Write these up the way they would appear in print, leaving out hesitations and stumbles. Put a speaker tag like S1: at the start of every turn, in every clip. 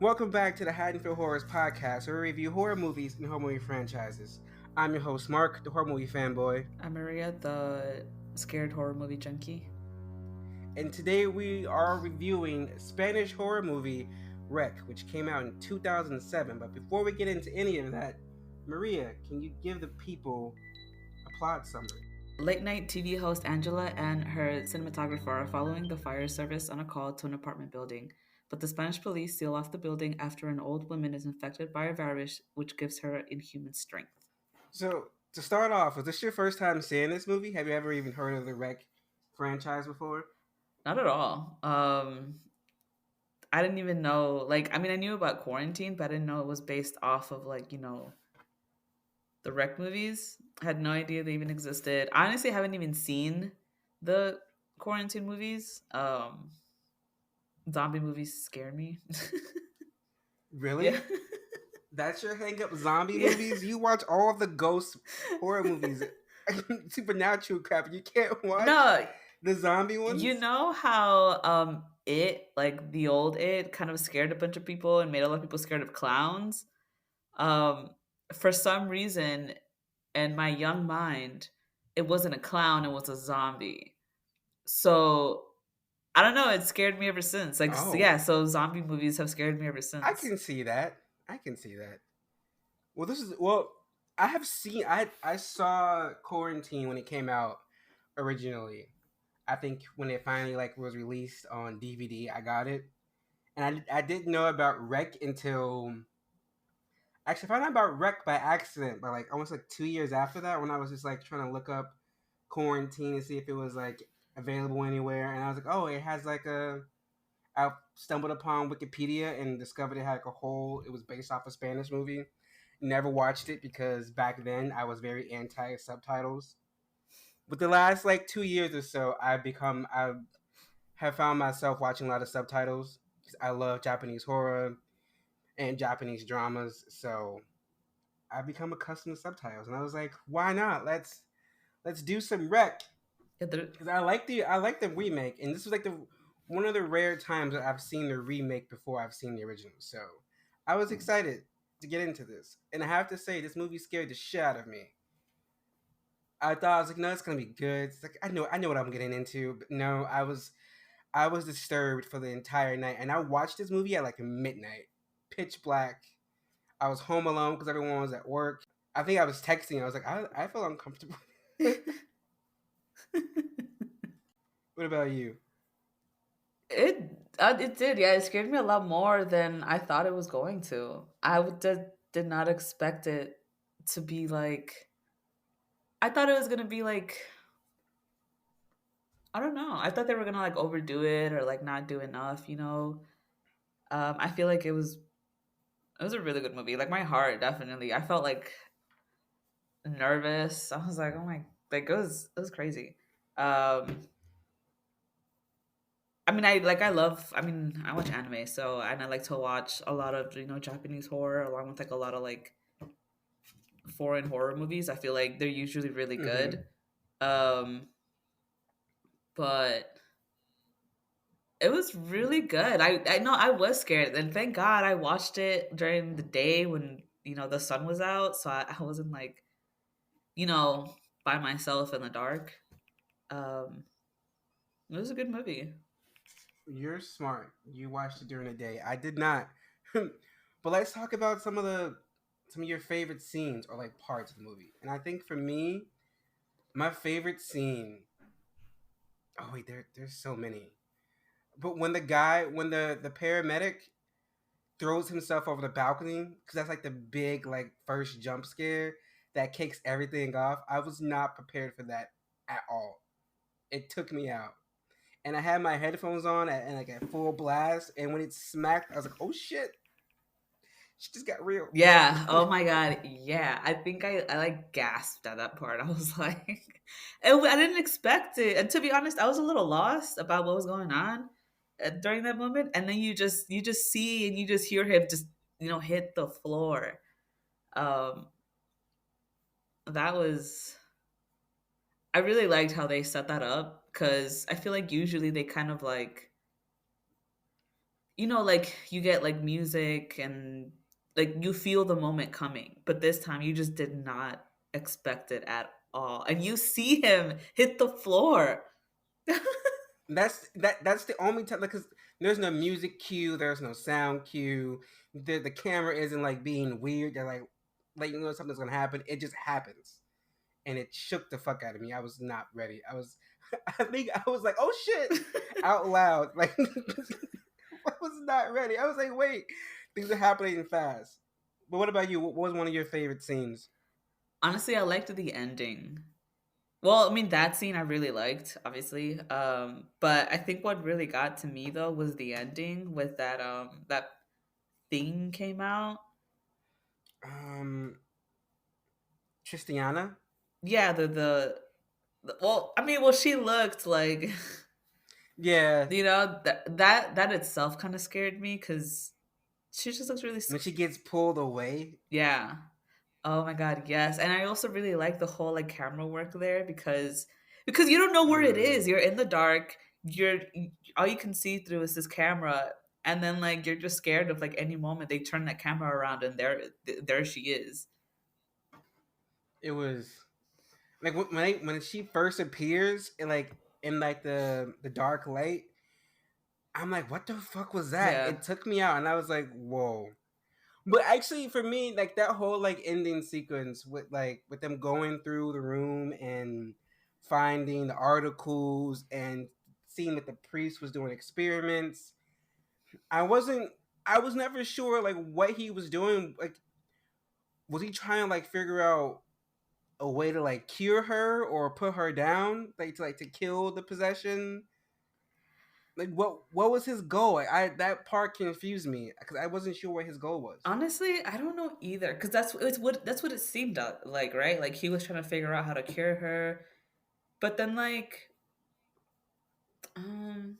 S1: Welcome back to the Haddonfield Horrors podcast, where we review horror movies and horror movie franchises. I'm your host, Mark, the horror movie fanboy,
S2: I'm Maria, the scared horror movie junkie.
S1: and today we are reviewing Spanish horror movie Wreck, which came out in 2007. But before we get into any of that, Maria, can you give the people a plot summary?
S2: Late night TV host Angela and her cinematographer are following the fire service on a call to an apartment building. But the Spanish police seal off the building after an old woman is infected by a virus which gives her inhuman strength.
S1: So, to start off, was this your first time seeing this movie? Have you ever even heard of the Wreck franchise before?
S2: Not at all. I didn't even know, I knew about Quarantine, but I didn't know it was based off of, the Wreck movies. I had no idea they even existed. I honestly haven't even seen the Quarantine movies. Zombie movies scare me. Yeah.
S1: Really? That's your hang up, zombie
S2: Yeah.
S1: movies? You watch all the ghost horror movies, supernatural crap. You can't watch
S2: No,
S1: the zombie
S2: you
S1: ones?
S2: know how the old It kind of scared a bunch of people and made a lot of people scared of clowns. Um for some reason in my young mind, it wasn't a clown, it was a zombie. So I don't know, it scared me ever since.
S1: Oh,
S2: Yeah, so zombie movies have scared me ever
S1: I
S2: since.
S1: can see that. I can see that. Well, this is well. I have seen. I saw Quarantine when it came out originally. I think when it finally was released on DVD, I got it, and I didn't know about Wreck until actually I found out about Wreck by accident, but almost 2 years after that, when I was just trying to look up Quarantine and see if it was available anywhere, and I was like, oh, it has a. I stumbled upon Wikipedia and discovered it had it was based off a Spanish movie. Never watched it because back then I was very anti subtitles. But the last 2 years or so, I have found myself watching a lot of subtitles because I love Japanese horror and Japanese dramas. So I've become accustomed to subtitles, and I was like, why not? Let's do some Wreck
S2: Yeah,
S1: because I like the remake, and this was the one of the rare times that I've seen the remake before I've seen the original. So I was excited to get into this, and I have to say, this movie scared the shit out of me. I thought I was like, no, it's gonna be good. It's I know what I'm getting into, but no, I was disturbed for the entire night, and I watched this movie at midnight, pitch black. I was home alone because everyone was at work. I think I was texting. I was like, I feel uncomfortable. What about you?
S2: It it did, yeah. It scared me a lot more than I thought it was going to. Did not expect it to be like. I thought it was gonna be like, I don't know. I thought they were gonna overdo it or not do enough. I feel like it was a really good movie. Like my heart, definitely. I felt nervous. I was like, oh my, it was crazy. Um, I watch anime, so and I like to watch a lot of Japanese horror along with a lot of foreign horror movies. I feel like they're usually really
S1: Mm-hmm.
S2: good. Um, but it was really good. I know I was scared, and thank God I watched it during the day when the sun was out, so I wasn't you know by myself in the dark. Um, it was a good movie.
S1: You're smart. You watched it during the day. I did not. But let's talk about some of your favorite scenes or parts of the movie. And I think for me, my favorite scene. Oh wait, there's so many. But when the paramedic throws himself over the balcony, because that's the big first jump scare that kicks everything off. I was not prepared for that at all. It took me out. And I had my headphones on and at full blast. And when it smacked, I was like, "Oh shit, she just got real."
S2: Yeah. Oh my god. Yeah. I think I gasped at that part. I was I didn't expect it. And to be honest, I was a little lost about what was going on during that moment. And then you just see and you just hear him just hit the floor. Um, that was I really liked how they set that up because I feel like usually they kind of like you get like music and like you feel the moment coming, but this time you just did not expect it at all. And you see him hit the floor.
S1: That's the only time, because there's no music cue, there's no sound cue, the camera isn't like being weird. They're like something's gonna happen. It just happens, and it shook the fuck out of me. I was not ready. I think I was like, oh shit, out loud. Like I was not ready. I was like, wait, things are happening fast. But what about you? What was one of your favorite scenes?
S2: Honestly, I liked the ending. Well, I mean that scene I really liked, obviously. But I think what really got to me though was the ending with that thing came out.
S1: Um, Tristiana.
S2: Yeah, well, I mean, well, she looked like
S1: Yeah,
S2: that itself kind of scared me because she just looks really
S1: when she gets pulled away.
S2: yeah. Oh my god, yes. And I also really like the whole like camera work there because you don't know where it
S1: Mm.
S2: is. You're in the dark. All you can see through is this camera, and then like you're just scared of like any moment they turn that camera around and there she is.
S1: It was like when she first appears in like the dark light. I'm like, what the fuck was that?
S2: Yeah.
S1: It took me out, and I was like, whoa. But actually, for me, like that whole like ending sequence with them going through the room and finding the articles and seeing that the priest was doing experiments. I wasn't. I was never sure like what he was doing. Like, was he trying to like figure out a way to like cure her or put her down, like to kill the possession? Like, what was his goal? I that part confused me because I wasn't sure what his goal was.
S2: Honestly, I don't know either because that's what it seemed like, right? Like he was trying to figure out how to cure her, but then like um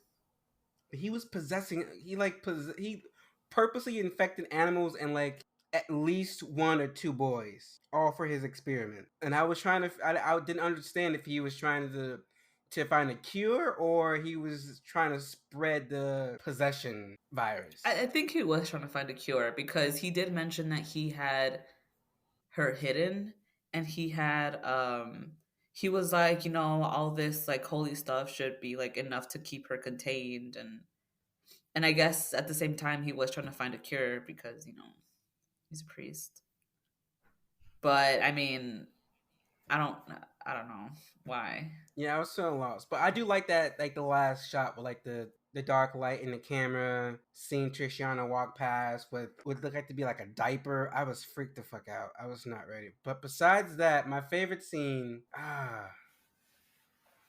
S1: He was possessing. He purposely infected animals and like at least one or two boys, all for his experiment. And I was trying to. I didn't understand if he was trying to find a cure or he was trying to spread the possession virus.
S2: I think he was trying to find a cure because he did mention that he had her hidden and he was like, all this like holy stuff should be like enough to keep her contained and I guess at the same time he was trying to find a cure because, he's a priest. But I mean, I don't I don't know why.
S1: Yeah, I was so lost, but I do like that, like the last shot with like the dark light in the camera, seeing Tristiana walk past with what looked like to be like a diaper. I was freaked the fuck out. I was not ready. But besides that, my favorite scene.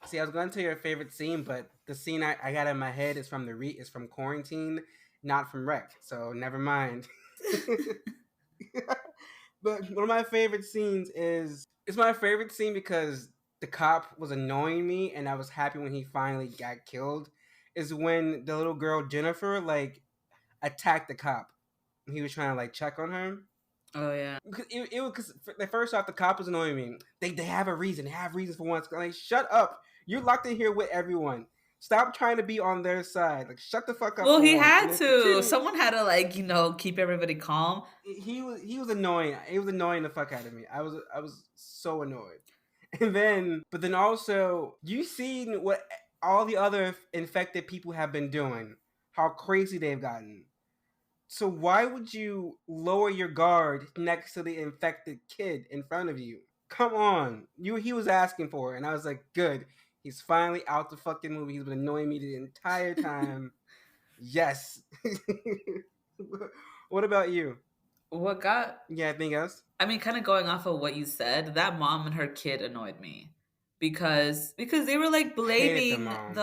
S1: See, I was going to tell you your favorite scene, but the scene I got in my head is from Quarantine, not from Wreck. So never mind. But one of my favorite scenes is it's my favorite scene because the cop was annoying me and I was happy when he finally got killed. Is when the little girl Jennifer like attacked the cop. He was trying to like check on her.
S2: Oh yeah.
S1: Because it was because the first off the cop was annoying me. They have a reason. They have reasons for once. Like shut up. You're locked in here with everyone. Stop trying to be on their side. Like shut the fuck up
S2: Well,
S1: for
S2: he
S1: once.
S2: had
S1: And then for
S2: to.
S1: two,
S2: Someone had to like, keep everybody calm.
S1: he was annoying. He was annoying the fuck out of me. I was so annoyed. But then also you seen what all the other infected people have been doing. How crazy they've gotten. So why would you lower your guard next to the infected kid in front of you? Come on. He was asking for it, and I was like, good. He's finally out the fucking movie. He's been annoying me the entire time. Yes. What about you?
S2: What got
S1: Yeah, anything else?
S2: I mean, kind of going off of what you said, that mom and her kid annoyed me because they were like
S1: Hated the
S2: blaming
S1: mom.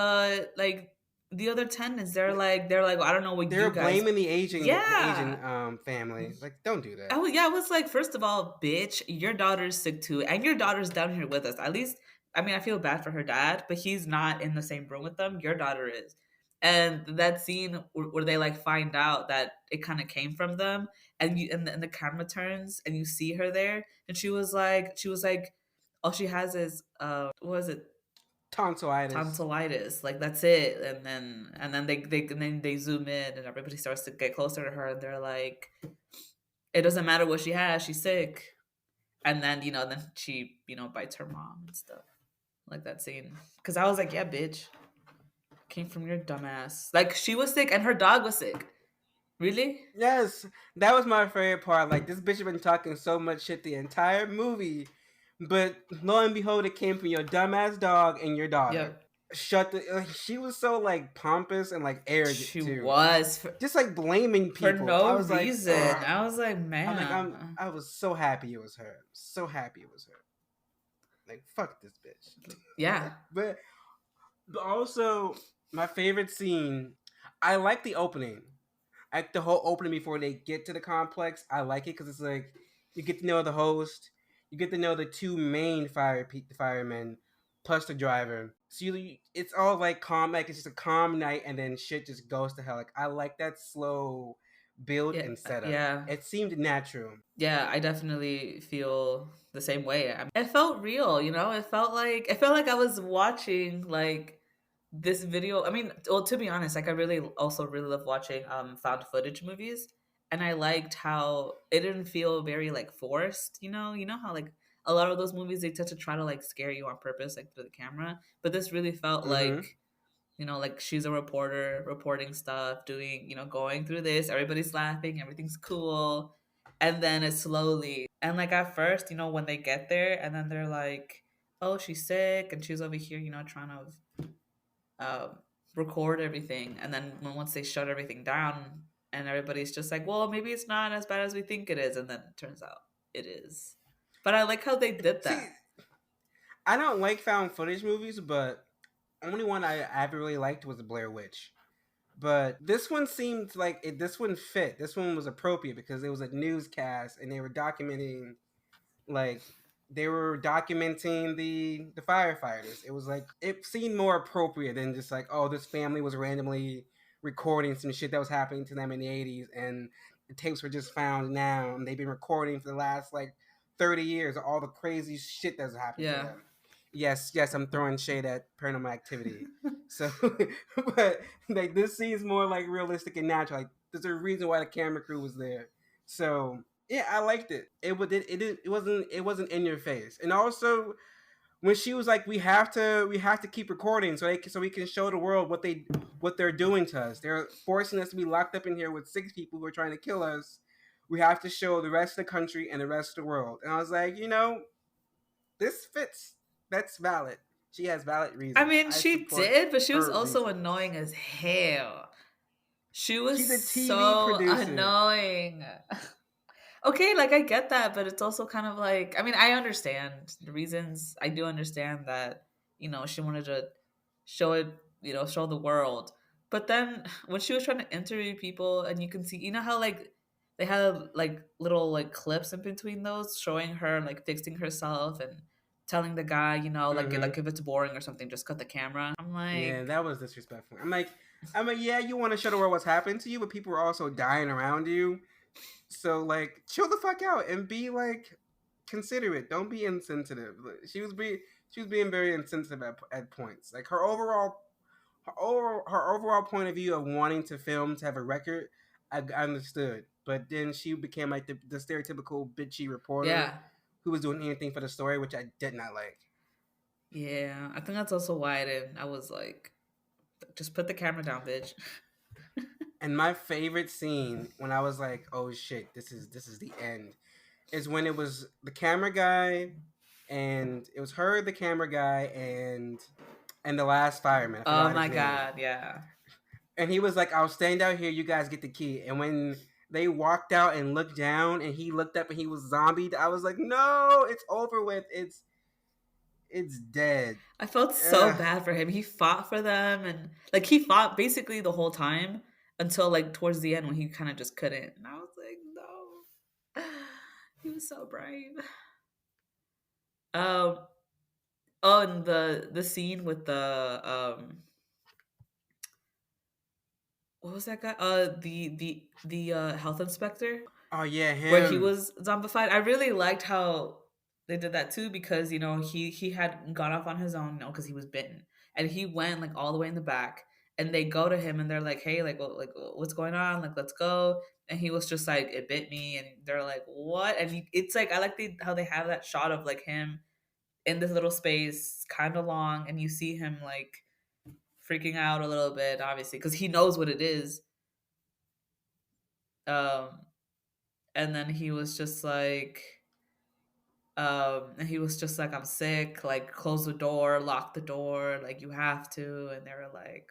S2: the other tenants. They're like, well, I don't know what
S1: They
S2: you
S1: were
S2: guys.
S1: blaming the
S2: Yeah.
S1: Asian family. Like, don't do that.
S2: I was like, first of all, bitch, your daughter's sick too, and your daughter's down here with us. At least, I mean, I feel bad for her dad, but he's not in the same room with them. Your daughter is, and that scene where they like find out that it kind of came from them, and the camera turns and you see her there, and she was like, all she has is what was it?
S1: tonsillitis.
S2: tonsillitis. Like that's it. And then they zoom in and everybody starts to get closer to her and they're like, it doesn't matter what she has, she's sick. And then, then she, bites her mom and stuff. Like that scene. Cause I was like, yeah, bitch. Came from your dumbass. Like she was sick and her dog was sick. Really?
S1: Yes, that was my favorite part. Like this bitch has been talking so much shit the entire movie, but lo and behold, it came from your dumbass dog and your daughter.
S2: Yep.
S1: Shut the. She was so like pompous and like arrogant
S2: She
S1: too,
S2: was
S1: just like blaming
S2: for
S1: people.
S2: no
S1: I was like,
S2: reason.
S1: ugh.
S2: I was like,
S1: I'm like,
S2: man.
S1: I was so happy it was her. So happy it was her. Like fuck this bitch.
S2: Yeah.
S1: But also my favorite scene. I like the opening. Like the whole opening before they get to the complex. I like it because it's like you get to know the host, you get to know the two main firemen, plus the driver. So it's all like calm, like it's just a calm night, and then shit just goes to hell. Like I like that slow build
S2: Yeah.
S1: and setup.
S2: Yeah.
S1: It seemed natural.
S2: Yeah, I definitely feel the same way. It felt real, It felt like I was watching like this video. I mean, well, to be honest, like I really also really love watching found footage movies, and I liked how it didn't feel very like forced. You know how like a lot of those movies they tend to try to like scare you on purpose, like through the camera. But this really felt
S1: Mm-hmm.
S2: like like she's a reporter reporting stuff, doing, going through this, everybody's laughing, everything's cool. And then it slowly, and like at first, when they get there and then they're like, oh, she's sick and she's over here, trying to record everything. And then once they shut everything down and everybody's just like, well, maybe it's not as bad as we think it is. And then it turns out it is. But I like how they did
S1: See,
S2: that.
S1: I don't like found footage movies, but only one I ever really liked was Blair Witch. But this one seemed like this one fit. This one was appropriate because it was a newscast and they were documenting like they were documenting the firefighters. It was like it seemed more appropriate than just like, oh, this family was randomly recording some shit that was happening to them in the 80s and the tapes were just found now and they've been recording for the last like 30 years of all the crazy shit that's happened to
S2: Yeah.
S1: them. Yes, I'm throwing shade at Paranormal Activity. So, but like this seems more like realistic and natural. Like there's a reason why the camera crew was there. So yeah, I liked it. It wasn't in your face. And also when she was like, we have to keep recording so we can show the world what they're doing to us. They're forcing us to be locked up in here with 6 people who are trying to kill us. We have to show the rest of the country and the rest of the world. And I was like, this fits. That's valid. She has valid
S2: I
S1: reasons.
S2: mean,
S1: I
S2: she
S1: support
S2: did, but she was
S1: her
S2: also
S1: reasons.
S2: annoying as hell. She was
S1: She's a TV
S2: so
S1: producer.
S2: annoying. Okay, like I get that, but it's also kind of like, I mean, I understand the reasons. I do understand that, she wanted to show it, show the world. But then when she was trying to interview people and you can see, how like they had like little like clips in between those showing her like fixing herself and telling the guy,
S1: Mm-hmm.
S2: like if it's boring or something, just cut the camera. I'm
S1: Yeah,
S2: like,
S1: that was disrespectful. I'm like, yeah, you want to show the world what's happening to you, but people are also dying around you. So like, chill the fuck out and be like considerate. Don't be insensitive. She was being very insensitive at points. Like her overall point of view of wanting to film to have a record, I understood. But then she became like the stereotypical bitchy reporter
S2: yeah.
S1: who was doing anything for the story, which I did not like.
S2: Yeah, I think that's also why I was like, just put the camera down, bitch.
S1: And my favorite scene when I was like, "Oh shit, this is the end," is when it was the camera guy, and it was her, the camera guy, and the last fireman. I
S2: Oh
S1: forgot his
S2: my
S1: name.
S2: god, yeah.
S1: And he was like, "I'll stand out here. You guys get the key." And when they walked out and looked down, and he looked up and he was zombied, I was like, "No, it's over with. It's dead."
S2: I felt so
S1: Ugh.
S2: bad for him. He fought for them and like he fought basically the whole time until like towards the end when he kind of just couldn't. And I was like, no. He was so brave. Um oh, and the scene with the what was that guy? The health inspector
S1: Oh yeah,
S2: where he
S1: him.
S2: was zombified. I really liked how They did that too because he had gone off on his own, because he was bitten, and he went like all the way in the back, and they go to him and they're like, "Hey, like what's going on? Like, let's go." And he was just like, "It bit me," and they're like, "What?" And it's like I like how they have that shot of like him in this little space, kind of long, and you see him like freaking out a little bit, obviously, because he knows what it is. Um, and then and he was just like, I'm sick, like, close the door, lock the door, like, you have to. And they were like,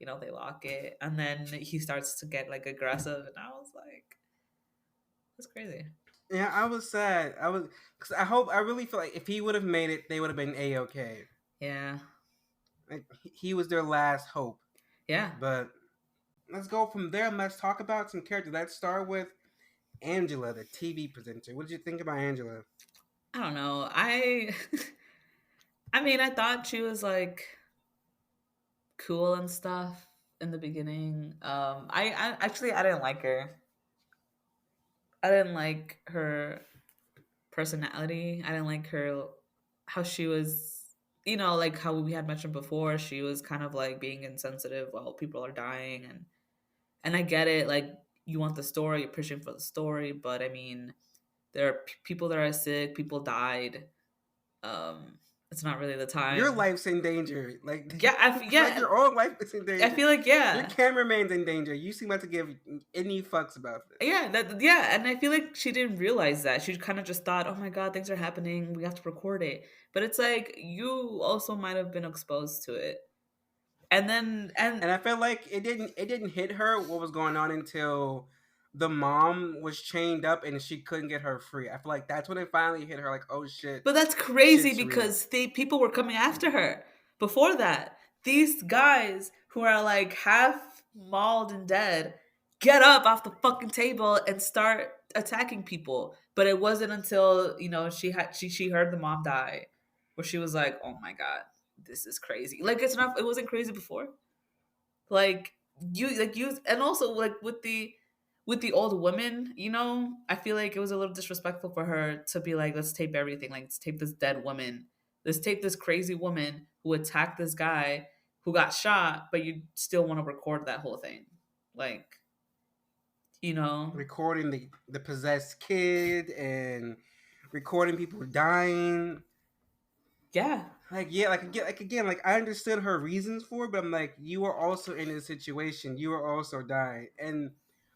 S2: they lock it. And then he starts to get like aggressive. And I was like, that's crazy.
S1: Yeah, I was sad. Because I really feel like if he would have made it, they would have been A-okay.
S2: Yeah.
S1: Like, he was their last hope.
S2: Yeah.
S1: But let's go from there and let's talk about some characters. Let's start with Angela, the TV presenter. What did you think about Angela?
S2: I don't know. I mean, I thought she was like cool and stuff in the beginning. I actually I didn't like her. I didn't like her personality. I didn't like her how she was, like how we had mentioned before, she was kind of like being insensitive while people are dying. And I get it, like, you want the story, you're pushing for the story, but I mean, there are people that are sick, people died. It's not really the
S1: Your
S2: time.
S1: life's in danger. Like,
S2: Yeah,
S1: like your own life is in danger.
S2: I feel like,
S1: Your
S2: yeah.
S1: cameraman's in danger. You seem like to give any fucks about this.
S2: Yeah, and I feel like she didn't realize that. She kind of just thought, "Oh my god, things are happening. We have to record it." But it's like you also might have been exposed to it, and then
S1: And I felt like it didn't hit her what was going on until the mom was chained up and she couldn't get her free. I feel like that's when it finally hit her. Like, oh shit,
S2: but that's crazy
S1: shit's real.
S2: because people were coming after her before that. These guys who are like half mauled and dead get up off the fucking table and start attacking people. But it wasn't until she heard the mom die where she was like, "Oh my god, this is crazy." Like, it wasn't crazy before. Like, and also like with the old women, I feel like it was a little disrespectful for her to be like, let's tape everything. Like, let's tape this dead woman. Let's tape this crazy woman who attacked this guy who got shot, but you still want to record that whole thing. Like,
S1: Recording the possessed kid and recording people dying.
S2: Yeah.
S1: Like, yeah, again, like, I understood her reasons for it, but I'm like, you are also in this situation. You are also dying, and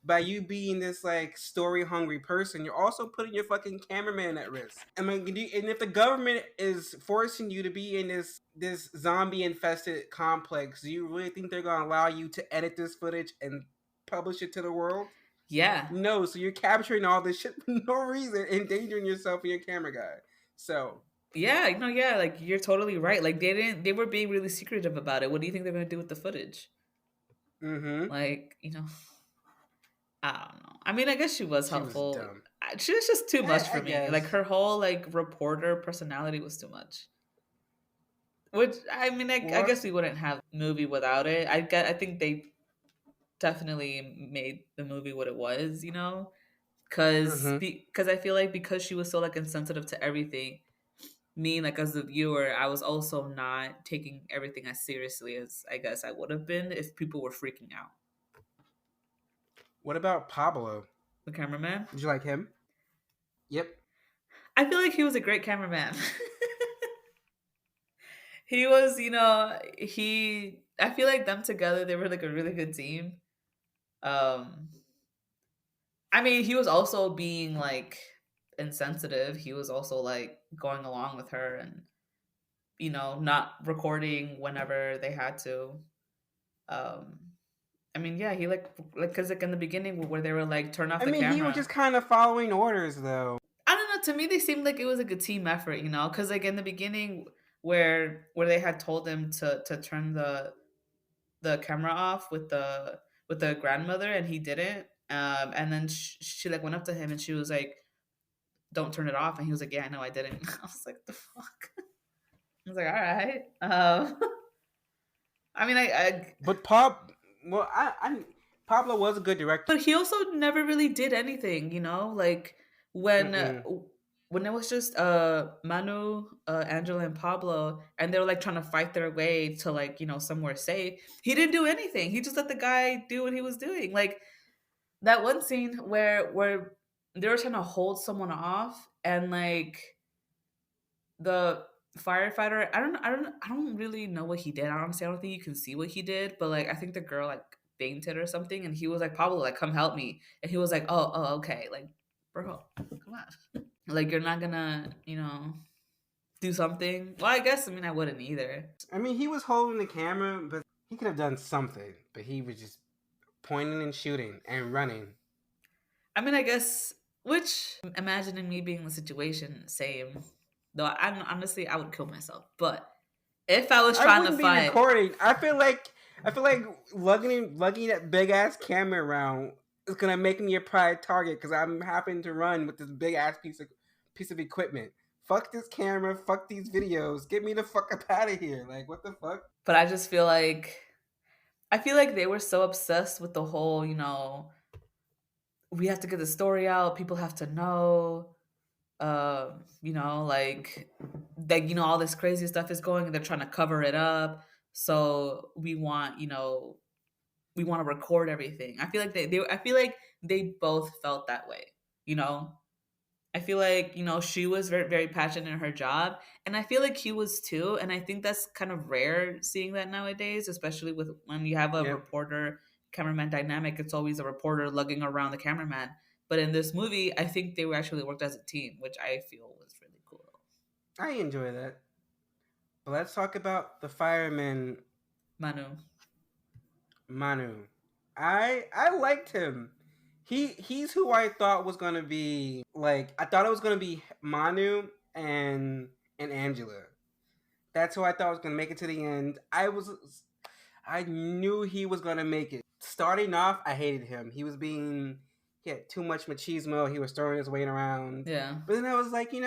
S1: by you being this like story hungry person, you're also putting your fucking cameraman at risk. I mean, and if the government is forcing you to be in this zombie infested complex, do you really think they're gonna allow you to edit this footage and publish it to the world?
S2: Yeah.
S1: No. So you're capturing all this shit for no reason, endangering yourself and your camera guy. So
S2: Yeah, yeah, like, you're totally right. Like, they were being really secretive about it. What do you think they're gonna do with the footage?
S1: mm-hmm.
S2: Like, I don't know. I mean, I guess she was
S1: She was
S2: helpful.
S1: dumb.
S2: She was just too much
S1: I
S2: for me. Like,
S1: guess.
S2: her whole like reporter personality was too much. Which, I mean, I
S1: What?
S2: guess we wouldn't have the movie without it. I think they definitely made the movie what it was. Because
S1: Mm-hmm.
S2: because I feel like because she was so like insensitive to everything, me, like, as a viewer, I was also not taking everything as seriously as I guess I would have been if people were freaking out.
S1: What about Pablo?
S2: The cameraman.
S1: Did you like him? Yep.
S2: I feel like he was a great cameraman. He was, I feel like them together, they were like a really good team. Um, I mean, he was also being like insensitive. He was also like going along with her and, not recording whenever they had to. Um, I mean, yeah, he because like in the beginning where they were like, turn off
S1: I
S2: the
S1: mean, he was
S2: camera.
S1: just kind of following orders, though.
S2: I don't know. To me, they seemed like it was like a team effort, because like in the beginning where they had told him to turn the camera off with the grandmother and he didn't, and then she like went up to him and she was like, don't turn it off, and he was like, yeah, I know, I didn't. I was like, the fuck. I was like, all right. I mean,
S1: But well, Pablo was a good director.
S2: but he also never really did anything, like when
S1: Mm-mm.
S2: when it was just Manu, Angela, and Pablo, and they were like trying to fight their way to like somewhere safe. He didn't do anything. He just let the guy do what he was doing. Like that one scene where they were trying to hold someone off, and like the firefighter, I don't really know what he did. Honestly, I don't think you can see what he did, but like I think the girl like fainted or something, and he was like, Pablo, like come help me, and he was like, oh, okay, like bro, come on, like you're not gonna do something. Well, I guess I mean I wouldn't either.
S1: I mean, he was holding the camera, but he could have done something. But he was just pointing and shooting and running.
S2: I mean, I guess, which imagining me being in the situation, same. Though I honestly I would kill myself, but if I was
S1: I
S2: trying to
S1: wouldn't be
S2: fight,
S1: recording. I feel like lugging that big ass camera around is gonna make me a prime target because I'm having to run with this big ass piece of equipment. Fuck this camera. Fuck these videos. Get me the fuck up out of here. Like what the fuck?
S2: but I just feel like they were so obsessed with the whole, we have to get the story out. People have to know. Like all this crazy stuff is going, and they're trying to cover it up. So we want to record everything. I feel like I feel like they both felt that way. You know, I feel like she was very very passionate in her job, and I feel like he was too. And I think that's kind of rare seeing that nowadays, especially with when you have a
S1: Yep.
S2: reporter cameraman dynamic. It's always a reporter lugging around the cameraman. But in this movie, I think they were actually worked as a team, which I feel was really cool.
S1: I enjoy that. But let's talk about the fireman
S2: Manu.
S1: Manu. I liked him. He's who I thought was gonna be like I thought it was gonna be Manu and Angela. That's who I thought was gonna make it to the end. I knew he was gonna make it. Starting off, I hated him. He had too much machismo. He was throwing his weight around.
S2: Yeah.
S1: But then I was like, he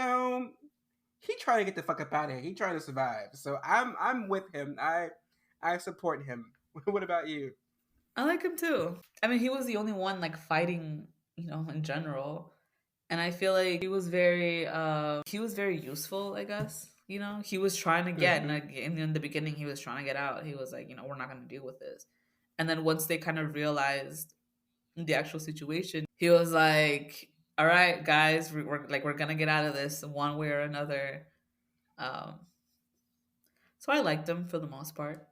S1: tried to get the fuck up out of here. He tried to survive. So I'm with him. I support him. What about you?
S2: I like him too. I mean, he was the only one like fighting, in general. And I feel like he was very useful, I guess. He was trying to get, and
S1: Hmm.
S2: like, in the beginning, he was trying to get out. He was like, we're not going to deal with this. And then once they kind of realized the actual situation, he was like, all right, guys, we're going to get out of this one way or another. Um, so I liked him for the most part.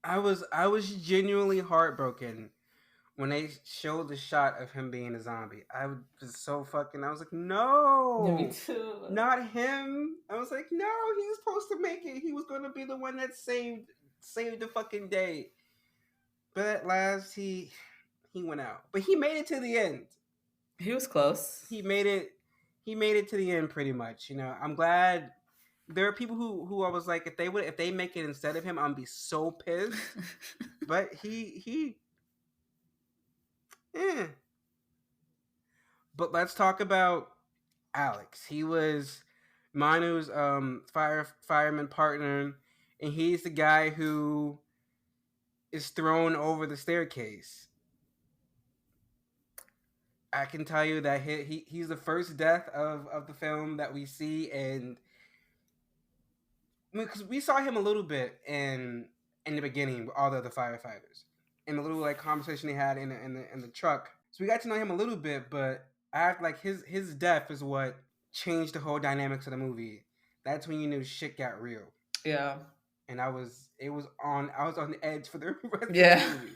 S1: I was genuinely heartbroken when they showed the shot of him being a zombie. Was so fucking. I was like,
S2: Yeah, me
S1: no,
S2: too.
S1: not him. I was like, no, he was supposed to make it. He was going to be the one that saved the fucking day. But at last, he went out. But he made it to the end.
S2: He was close.
S1: He made it. He made it to the end pretty much. I'm glad. There are people who I was like, if they make it instead of him, I'm gonna be so pissed. But he eh. But let's talk about Alex. He was Manu's fireman partner, and he's the guy who is thrown over the staircase. I can tell you that he's the first death of the film that we see, and because we saw him a little bit in the beginning with all the other firefighters, in the little like conversation they had in the truck. So we got to know him a little bit, but I act like his death is what changed the whole dynamics of the movie. That's when you knew shit got real,
S2: Yeah.
S1: and I was on the edge for the rest of
S2: Yeah.
S1: the movie.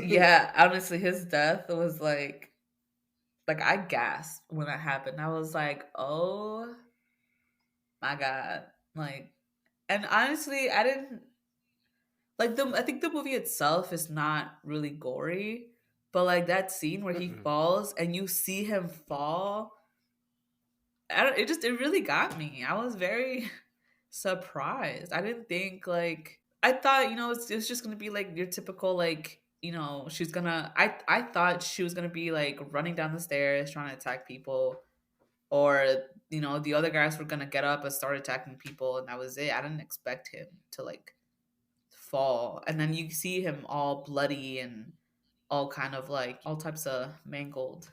S2: Yeah, honestly, his death was like I gasped when that happened. I was like, "Oh my god!" Like, and honestly, I didn't like the. I think the movie itself is not really gory, but like that scene where he
S1: Mm-mm.
S2: falls and you see him fall, I don't, it really got me. I was very surprised. I didn't think like I thought, it's just gonna be like your typical like, she's gonna I thought she was gonna be like running down the stairs trying to attack people, or the other guys were gonna get up and start attacking people, and that was it. I didn't expect him to like fall. And then you see him all bloody and all kind of like all types of mangled.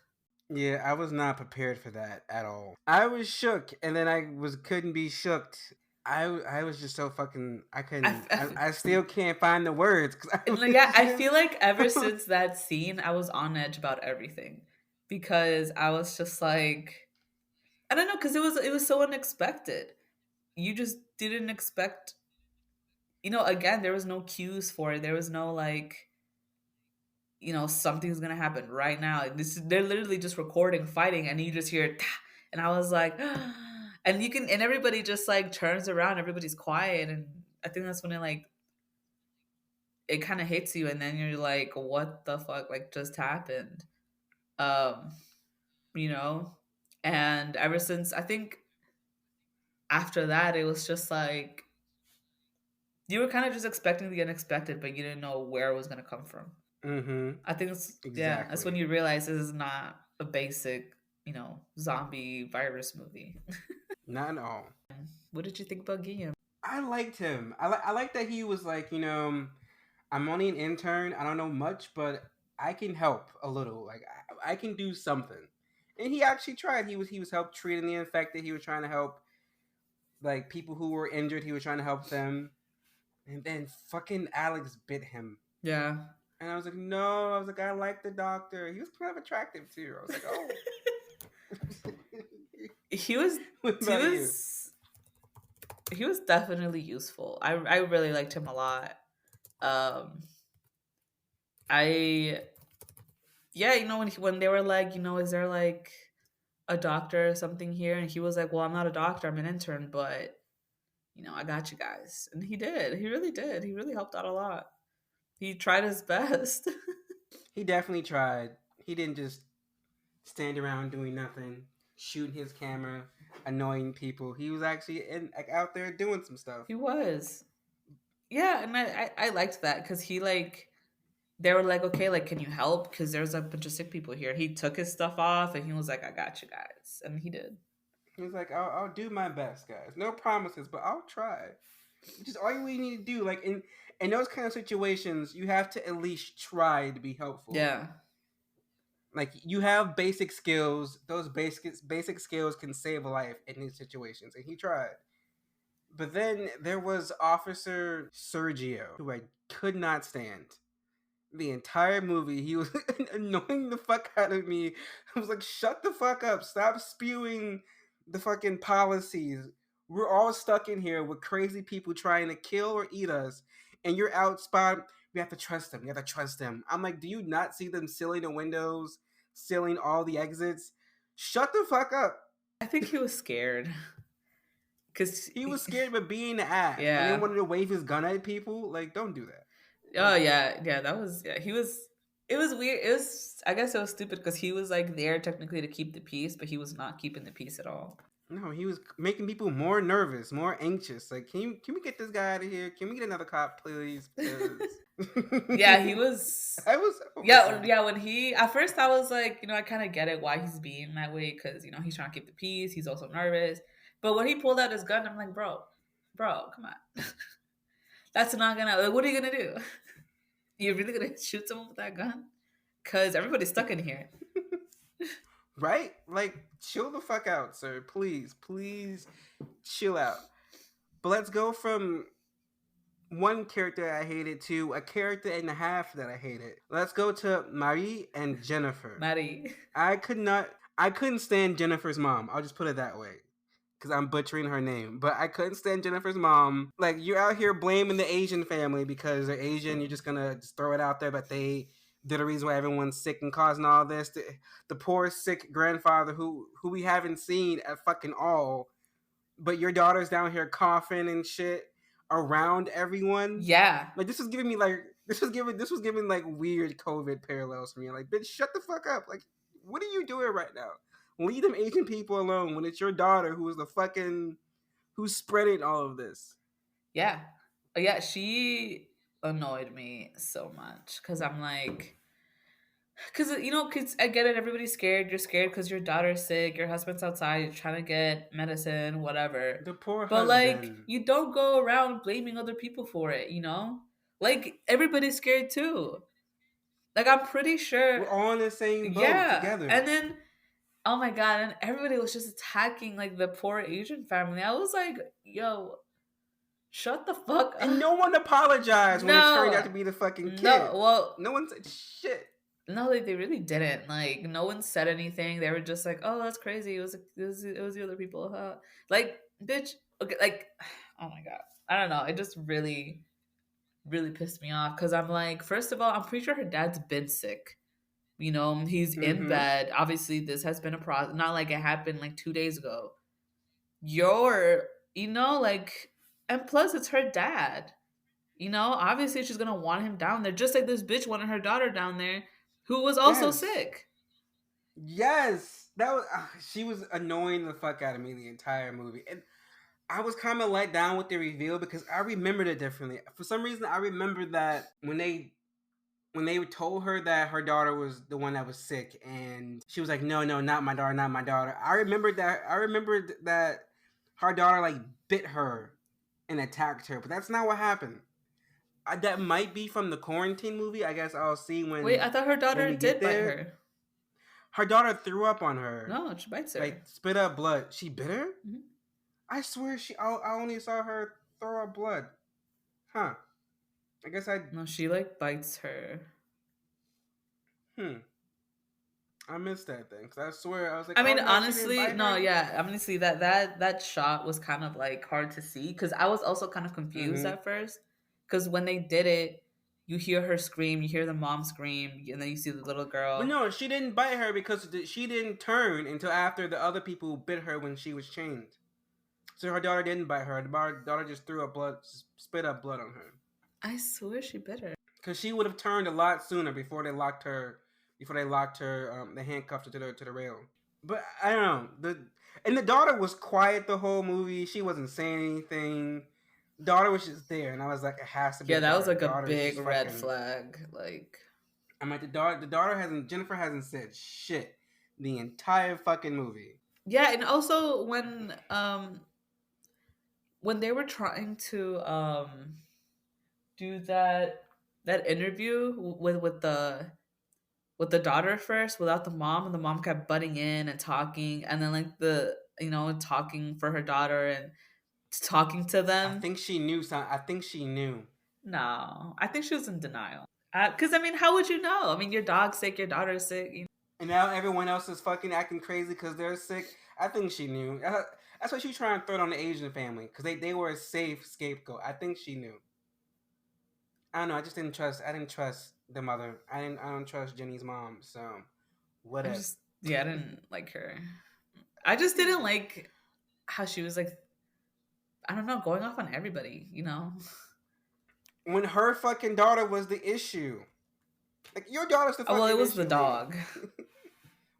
S1: Yeah, I was not prepared for that at all. I was shook, and then I was couldn't be shooked. I was just so fucking. I
S2: I,
S1: couldn't.
S2: f- I
S1: I,
S2: f-
S1: I still can't find the words because I
S2: yeah,
S1: was
S2: I feel
S1: just.
S2: like ever since that scene, I was on edge about everything because I was just like, I don't know, because it was so unexpected. You just didn't expect, again, there was no cues for it. There was no like, something's gonna happen right now. They're literally just recording fighting, and you just hear, "Tah," and I was like, and everybody just like turns around, everybody's quiet, and I think that's when it kind of hits you, and then you're like, what the fuck, like just happened, um, you know, and ever since I think after that, it was just like you were kind of just expecting the unexpected, but you didn't know where it was gonna come from.
S1: Mm-hmm.
S2: I think yeah, that's when
S1: Exactly.
S2: you realize this is not a basic, zombie virus movie.
S1: Not at all.
S2: What did you think about Guillaume?
S1: I liked him. I like that he was like, I'm only an intern. I don't know much, but I can help a little. Like I can do something. And he actually tried. He was help treating the infected. He was trying to help like people who were injured. He was trying to help them. And then fucking Alex bit him.
S2: Yeah.
S1: And I was like, no. I was like, I like the doctor. He was kind of attractive too. I was like, oh.
S2: He was
S1: What
S2: he
S1: about you?
S2: was he was definitely useful. I really liked him a lot. Um I yeah, when they were like, is there like a doctor or something here? And he was like, well, I'm not a doctor, I'm an intern, but I got you guys. And he did. He really did. He really helped out a lot. He tried his best.
S1: He definitely tried. He didn't just stand around doing nothing, shooting his camera, annoying people. He was actually like out there doing some stuff.
S2: He was. Yeah, and I liked that because they were like, okay, like, can you help? Because there's a bunch of sick people here. He took his stuff off and he was like, I got you guys. And he did.
S1: He was like, I'll do my best, guys. No promises, but I'll try. Just all you need to do. Like in those kind of situations, you have to at least try to be helpful.
S2: Yeah.
S1: Like you have basic skills. Those basic skills can save a life in these situations, and he tried. But then there was Officer Sergio, who I could not stand. The entire movie, he was annoying the fuck out of me. I was like, shut the fuck up. Stop spewing the fucking policies. We're all stuck in here with crazy people trying to kill or eat us. And you're out spot. We have to trust them. We have to trust them. I'm like, do you not see them sealing the windows, sealing all the exits? Shut the fuck up.
S2: I think he was scared. Because,
S1: He was scared of being the ass and then
S2: yeah.
S1: wanted to wave his gun at people. Like, don't do that.
S2: Oh,
S1: Don't do that.
S2: yeah. Yeah, that was, yeah. It was weird. I guess it was stupid because he was like there technically to keep the peace, but he was not keeping the peace at all.
S1: No, he was making people more nervous, more anxious. Like, can we get this guy out of here? Can we get another cop, please? Because
S2: Yeah, he was.
S1: I was over
S2: Yeah,
S1: him.
S2: yeah. When he at first, I was like, I kind of get it why he's being that way because he's trying to keep the peace. He's also nervous. But when he pulled out his gun, I'm like, bro, come on. That's not gonna. Like, what are you gonna do? You're really gonna shoot someone with that gun? Cause everybody's stuck in here.
S1: Right? Like, chill the fuck out, sir. Please, please, chill out. But let's go from one character I hated to a character and a half that I hated. Let's go to Marie and Jennifer.
S2: Maddie.
S1: I couldn't stand Jennifer's mom. I'll just put it that way. Because I'm butchering her name. But I couldn't stand Jennifer's mom. Like, you're out here blaming the Asian family because they're Asian. You're just gonna just throw it out there that they're the reason why everyone's sick and causing all this. The poor sick grandfather who we haven't seen at fucking all. But your daughter's down here coughing and shit around everyone.
S2: Yeah.
S1: Like this was giving like weird COVID parallels for me. Like, bitch, shut the fuck up. Like, what are you doing right now? Leave them Asian people alone when it's your daughter who is the fucking who's spreading all of this.
S2: Yeah. Yeah. She annoyed me so much because I'm like, because I get it. Everybody's scared. You're scared because your daughter's sick. Your husband's outside. You're trying to get medicine, whatever.
S1: The poor
S2: But like,
S1: husband.
S2: you don't go around blaming other people for it. Like everybody's scared too. Like I'm pretty sure.
S1: We're all in the same boat
S2: Yeah,
S1: together.
S2: and then Oh my god, and everybody was just attacking like the poor Asian family. I was like, yo, shut the fuck
S1: And
S2: up.
S1: no one apologized when it turned out
S2: No.
S1: to be the fucking
S2: No,
S1: kid.
S2: well,
S1: No one said shit.
S2: no, like they really didn't. Like no one said anything. They were just like, "Oh, that's crazy. It was the other people." Huh? Like, bitch. Okay, like, oh my god. I don't know. It just really pissed me off because I'm like, first of all, I'm pretty sure her dad's been sick. He's in
S1: Mm-hmm.
S2: bed. Obviously, this has been a process. Not like it happened like 2 days ago. You're, like, and plus it's her dad. Obviously she's gonna want him down there, just like this bitch wanted her daughter down there, who was also
S1: Yes.
S2: sick.
S1: Yes. That was she was annoying the fuck out of me the entire movie. And I was kind of let down with the reveal because I remembered it differently. For some reason, I remembered that when they told her that her daughter was the one that was sick, and she was like, "No, no, not my daughter, not my daughter." I remembered that. I remembered that her daughter like bit her and attacked her, but that's not what happened. That might be from the quarantine movie. I guess I'll see
S2: Wait,
S1: when
S2: I thought her
S1: when
S2: daughter
S1: we get
S2: did bite
S1: there.
S2: her.
S1: Her daughter threw up on her,
S2: No, she bites
S1: like
S2: her.
S1: spit up blood. She bit her.
S2: Mhm.
S1: I swear I only saw her throw up blood. Huh. I guess I.
S2: No, she like bites her.
S1: Hmm. I missed that thing because I swear I was like,
S2: I
S1: oh
S2: mean,
S1: no, she didn't
S2: honestly,
S1: bite
S2: no,
S1: her.
S2: yeah, honestly, that shot was kind of like hard to see because I was also kind of confused
S1: Mm-hmm.
S2: at first. Because when they did it, you hear her scream, you hear the mom scream, and then you see the little
S1: But
S2: girl.
S1: no, she didn't bite her because she didn't turn until after the other people bit her when she was chained. So her daughter didn't bite her. The daughter just threw up blood, spit up blood on her.
S2: I swear she bit her.
S1: Because she would have turned a lot sooner before they locked her. Before they locked her, they handcuffed her to the rail. But I don't know. The daughter was quiet the whole movie. She wasn't saying anything. Daughter was just there, and I was like, it has to be
S2: Yeah,
S1: the
S2: that was
S1: daughter.
S2: like
S1: The
S2: a
S1: daughter is
S2: big
S1: just
S2: red
S1: fucking.
S2: flag. Like,
S1: I'm like the daughter hasn't Jennifer hasn't said shit the entire fucking movie.
S2: yeah, and also when they were trying to do that interview with the daughter first without the mom, and the mom kept butting in and talking, and then like talking for her daughter and talking to
S1: I
S2: them.
S1: think she knew some. I think she knew.
S2: No, I think she was in denial. Because I mean, how would you know? I mean, your dog's sick, your daughter's sick.
S1: And now everyone else is fucking acting crazy because they're sick. I think she knew. That's why she was trying to throw it on the Asian family because they were a safe scapegoat. I think she knew. I don't know. I just didn't trust. I didn't trust the mother. I don't trust Jenny's mom. So
S2: I
S1: whatever.
S2: just, yeah, I didn't like her. I just didn't like how she was like, I don't know, going off on everybody.
S1: When her fucking daughter was the issue. Like your daughter's the
S2: Oh, well, it
S1: fucking
S2: was the
S1: issue, lady.
S2: dog,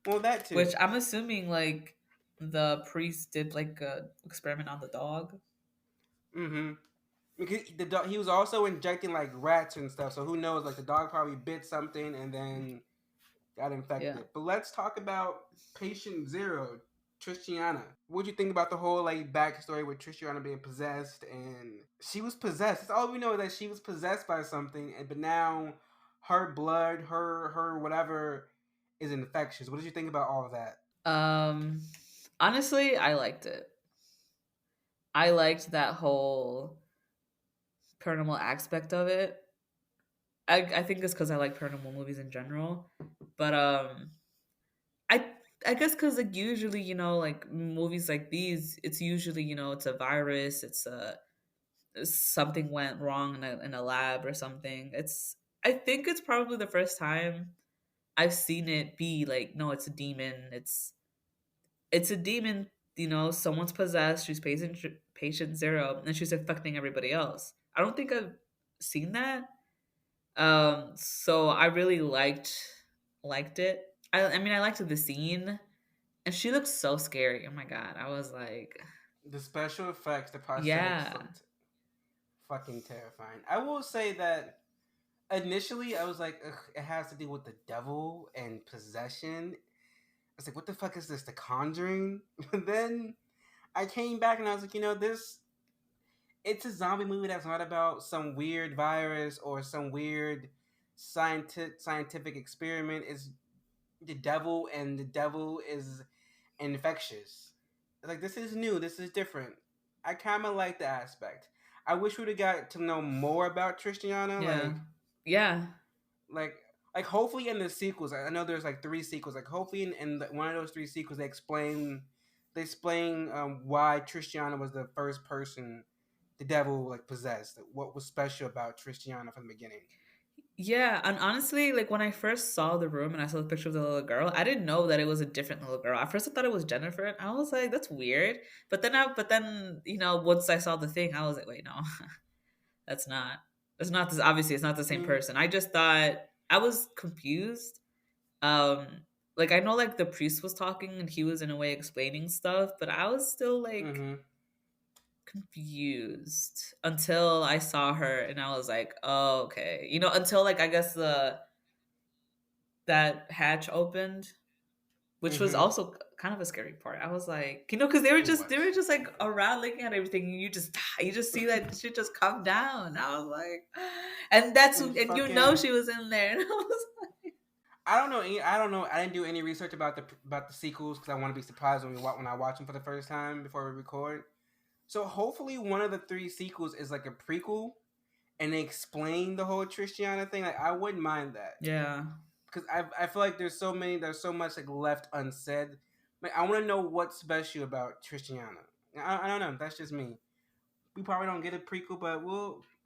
S1: Well, that too.
S2: which I'm assuming like the priest did like a experiment on the dog.
S1: Mm-hmm. Because the dog, he was also injecting like rats and stuff. So who knows? Like the dog probably bit something and then got
S2: Yeah.
S1: infected. But let's talk about Patient Zero, Tristiana. What'd you think about the whole like backstory with Tristiana being possessed and she was possessed? That's all we know is that she was possessed by something, but now her blood, her whatever is infectious. What did you think about all of that?
S2: Um, Honestly, I liked it. I liked that whole paranormal aspect of it. I think it's because I like paranormal movies in general, but I I guess because like usually like movies like these, it's usually it's a virus, something went wrong in a lab or something. I think it's probably the first time I've seen it be like, no, it's a demon. It's a demon. Someone's possessed. She's patient zero, and she's affecting everybody else. I don't think I've seen that. So I really liked it. I mean, I liked the scene, and she looked so scary. Oh my god, I was like,
S1: The special effects, the prosthetics
S2: yeah.
S1: looked fucking terrifying. I will say that initially I was like, ugh, it has to do with the devil and possession. I was like, what the fuck is this? The Conjuring? But then I came back and I was like, this it's a zombie movie that's not about some weird virus or some weird scientific experiment. It's the devil, and the devil is infectious. Like this is new. This is different. I kind of like the aspect. I wish we'd have got to know more about Tristiana.
S2: Yeah. Yeah.
S1: Like, like hopefully in the sequels. I know there's like 3 sequels. Like hopefully in one of those 3 sequels they explain why Tristiana was the first person the devil like possessed. What was special about Tristiana from the beginning.
S2: Yeah, and honestly, like when I first saw the room and I saw the picture of the little girl, I didn't know that it was a different little girl. At first, I thought it was Jennifer, and I was like, "That's weird." But then, once I saw the thing, I was like, "Wait, no, that's not. That's not this. Obviously, it's not the same
S1: Mm,
S2: person." I just thought I was confused. Um, like I know, like the priest was talking and he was in a way explaining stuff, but I was still like
S1: mm-hmm.
S2: confused until I saw her, and I was like, "Oh, okay." Until like I guess the that hatch opened, which was
S1: Mm-hmm.
S2: also kind of a scary part. I was like, because they were
S1: It
S2: just they were
S1: was.
S2: just like around looking at everything, and you just see that shit just come down. I was like, and that's
S1: And
S2: and
S1: fucking
S2: she was in there, and I was
S1: I don't know. I don't know. I didn't do any research about the sequels because I want to be surprised when I watch them for the first time before we record. So hopefully one of the 3 sequels is like a prequel, and they explain the whole Tristiana thing. Like I wouldn't mind that
S2: yeah,
S1: because I feel like there's so much like left unsaid. Like I want to know what's special about Tristiana. I don't know. That's just me. We probably don't get a prequel, but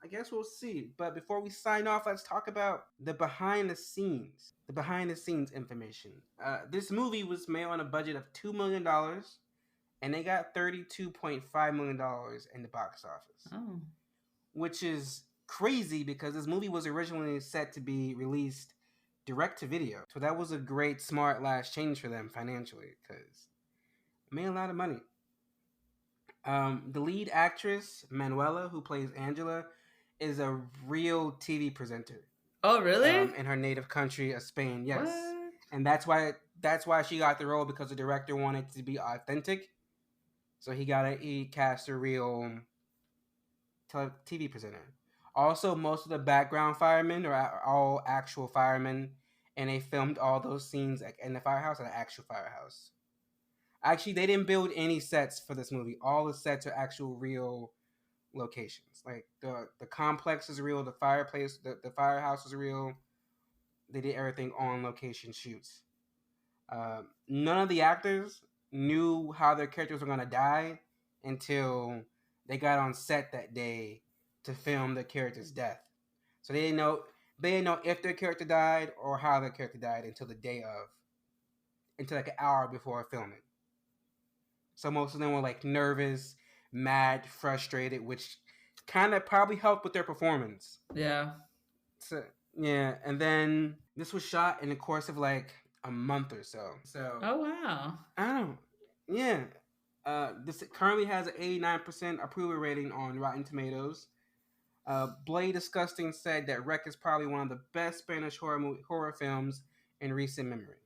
S1: I guess we'll see. But before we sign off, let's talk about the behind the scenes. The behind the scenes information. This movie was made on a budget of $2 million, and they got $32.5 million in the box office,
S2: oh,
S1: which is crazy because this movie was originally set to be released direct to video. So that was a great, smart last change for them financially because it made a lot of money. The lead actress, Manuela, who plays Angela, is a real TV presenter
S2: oh, really?
S1: in her native country of Spain. Yes,
S2: What?
S1: and that's why she got the role because the director wanted it to be authentic. So he cast a real TV presenter. Also, most of the background firemen are all actual firemen, and they filmed all those scenes in the firehouse at an actual firehouse. Actually, they didn't build any sets for this movie. All the sets are actual real locations. Like the complex is real, the fireplace, the firehouse is real. They did everything on location shoots. None of the actors knew how their characters were gonna die until they got on set that day to film their character's death. So they didn't know if their character died or how their character died until the day of, until like an hour before filming. So most of them were like nervous, mad, frustrated, which kind of probably helped with their performance.
S2: Yeah.
S1: So yeah, and then this was shot in the course of like a month or so. So
S2: Oh, wow.
S1: I don't know. Yeah. This currently has an 89% approval rating on Rotten Tomatoes. Blade Disgusting said that Wreck is probably one of the best Spanish horror films in recent memory.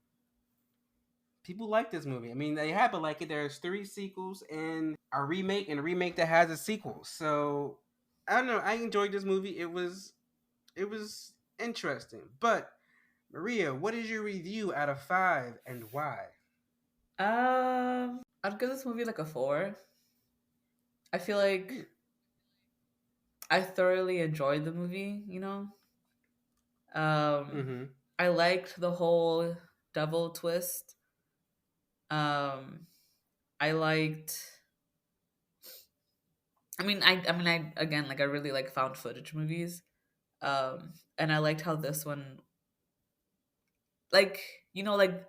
S1: People like this movie. I mean, they happen like it. There's 3 sequels and a remake that has a sequel. So I don't know. I enjoyed this movie. It was interesting. But Maria, what is your review out of 5 and why?
S2: I'd give this movie like a 4. I feel like I thoroughly enjoyed the movie. Um,
S1: Mm-hmm.
S2: I liked the whole devil twist. Um, I liked. I again, like I really like found footage movies. And I liked how this one, like like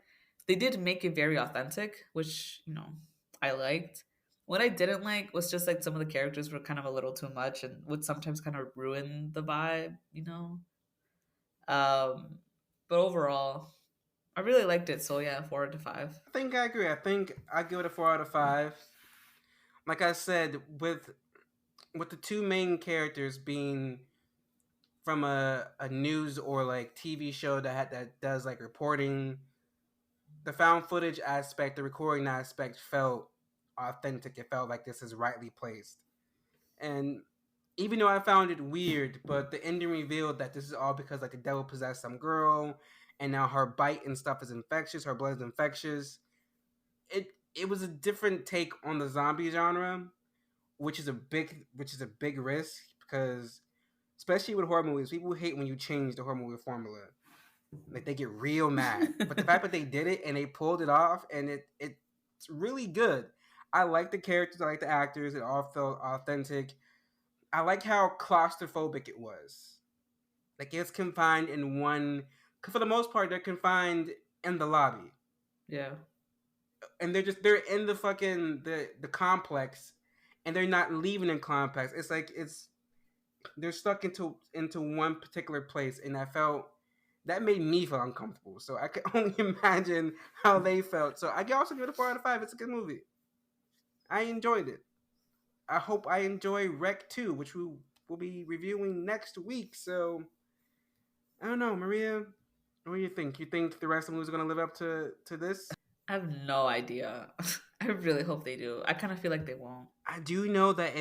S2: they did make it very authentic, which I liked. What I didn't like was just like some of the characters were kind of a little too much and would sometimes kind of ruin the vibe. Um, but overall, I really liked it. So yeah, 4 to 5.
S1: I think I agree. I think I give it a 4 out of 5. Like I said, with the 2 main characters being from a news or like TV show that does like reporting, the found footage aspect, the recording aspect felt authentic. It felt like this is rightly placed. And even though I found it weird, but the ending revealed that this is all because like the devil possessed some girl, and now her bite and stuff is infectious. Her blood is infectious. It it was a different take on the zombie genre, which is a big risk because especially with horror movies, people hate when you change the horror movie formula. Like they get real mad. But the fact that they did it and they pulled it off and it's really good. I like the characters, I like the actors, it all felt authentic. I like how claustrophobic it was. Like it's confined in one. For the most part, they're confined in the lobby,
S2: Yeah.
S1: and they're in the fucking the complex, and they're not leaving the complex. It's like they're stuck into one particular place, and that made me feel uncomfortable. So I can only imagine how they felt. So I can also give it a 4 out of 5. It's a good movie. I enjoyed it. I hope I enjoy Rec 2, which we will be reviewing next week. So I don't know, Maria. What do you think? You think the rest of the movies are gonna live up to this?
S2: I have no idea. I really hope they do. I kind of feel like they won't.
S1: I do know that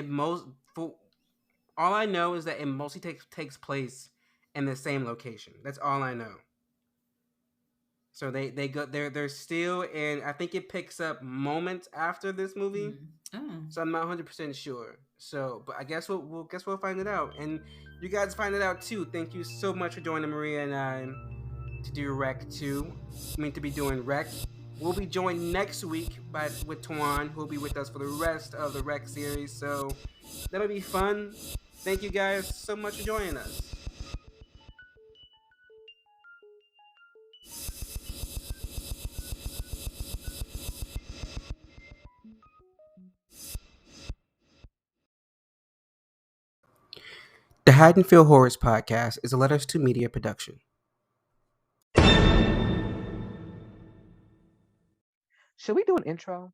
S1: all I know is that it mostly takes place in the same location. That's all I know. So they go they're still in. I think it picks up moments after this movie.
S2: Mm. Oh.
S1: So I'm not 100% sure. So, but I guess we'll find it out, and you guys find it out too. Thank you so much for joining Maria and I to do Rec 2. I mean to be doing Rec. We'll be joined next week with Tuan, who'll be with us for the rest of the Rec series. So that'll be fun. Thank you guys so much for joining us. The Haddonfield Horrors Podcast is a Letters to Media production.
S3: Should we do an intro?